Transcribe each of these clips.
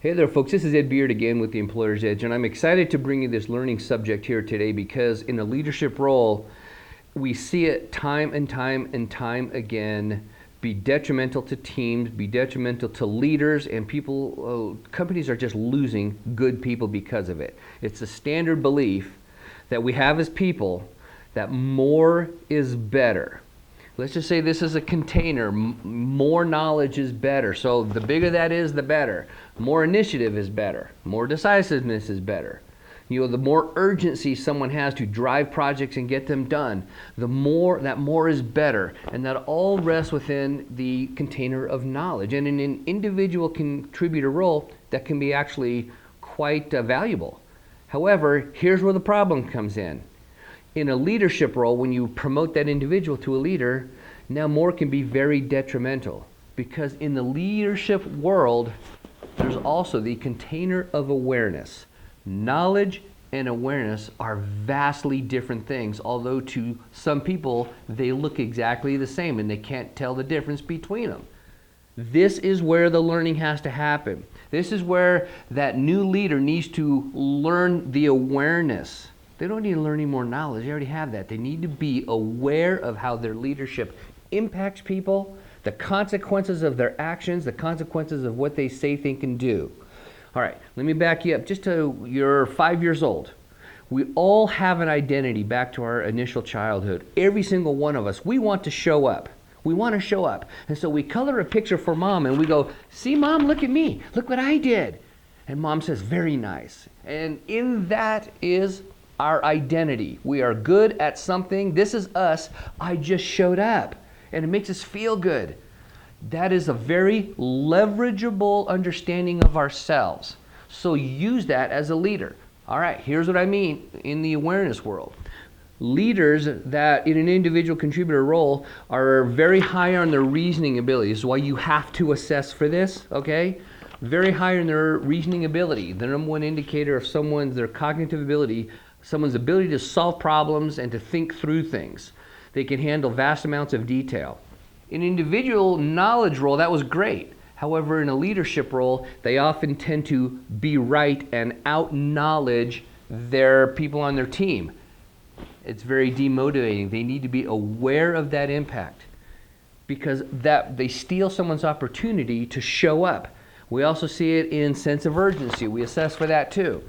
Hey there, folks. This is Ed Beard again with the Employer's Edge, and I'm excited to bring you this learning subject here today because in a leadership role, we see it time and time again be detrimental to teams, be detrimental to leaders, and people, companies are just losing good people because of it. It's a standard belief that we have as people that more is better. Let's just say this is a container. More knowledge is better. So the bigger that is, the better. More initiative is better. More decisiveness is better. The more urgency someone has to drive projects and get them done, the more is better. And that all rests within the container of knowledge. And in an individual contributor role, that can be actually quite valuable. However, here's where the problem comes in. In a leadership role, when you promote that individual to a leader, now more can be very detrimental. Because in the leadership world, there's also the container of awareness. Knowledge and awareness are vastly different things, although to some people, they look exactly the same and they can't tell the difference between them. This is where the learning has to happen. This is where that new leader needs to learn the awareness. They don't need to learn any more knowledge. They already have that. They need to be aware of how their leadership impacts people, the consequences of their actions, the consequences of what they say, think, and do. All right, let me back you up just to you're 5 years old. We all have an identity back to our initial childhood. Every single one of us, we want to show up. We want to show up. And so we color a picture for mom and we go, see mom, look at me. Look what I did. And mom says, very nice. And in that is our identity. We are good at something. This is us. I just showed up. And it makes us feel good. That is a very leverageable understanding of ourselves. So use that as a leader. All right, here's what I mean in the awareness world. Leaders that in an individual contributor role are very high on their reasoning ability. This is why you have to assess for this, okay? Very high in their reasoning ability. The number one indicator of their cognitive ability, someone's ability to solve problems and to think through things. They can handle vast amounts of detail. In an individual knowledge role, that was great. However, in a leadership role, they often tend to be right and out-knowledge their people on their team. It's very demotivating. They need to be aware of that impact because that they steal someone's opportunity to show up. We also see it in sense of urgency. We assess for that too.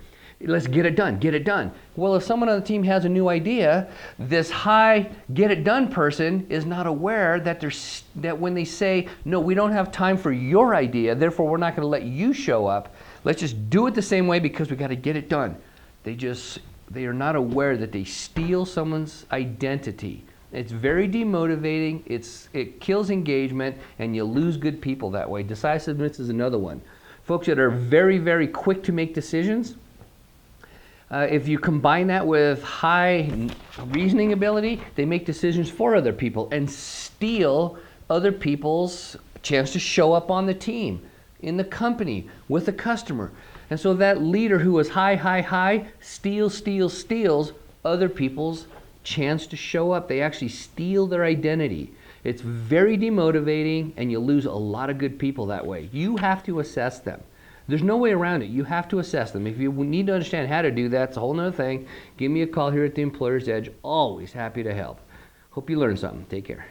Let's get it done, get it done. Well, if someone on the team has a new idea, this high get it done person is not aware that when they say, no, we don't have time for your idea, therefore we're not going to let you show up. Let's just do it the same way because we got to get it done. They are not aware that they steal someone's identity. It's very demotivating, it kills engagement, and you lose good people that way. Decisiveness is another one. Folks that are very, very quick to make decisions, if you combine that with high reasoning ability, they make decisions for other people and steal other people's chance to show up on the team, in the company, with the customer. And so that leader who is high, steals other people's chance to show up. They actually steal their identity. It's very demotivating, and you lose a lot of good people that way. You have to assess them. There's no way around it. You have to assess them. If you need to understand how to do that, it's a whole other thing. Give me a call here at the Employer's Edge. Always happy to help. Hope you learned something. Take care.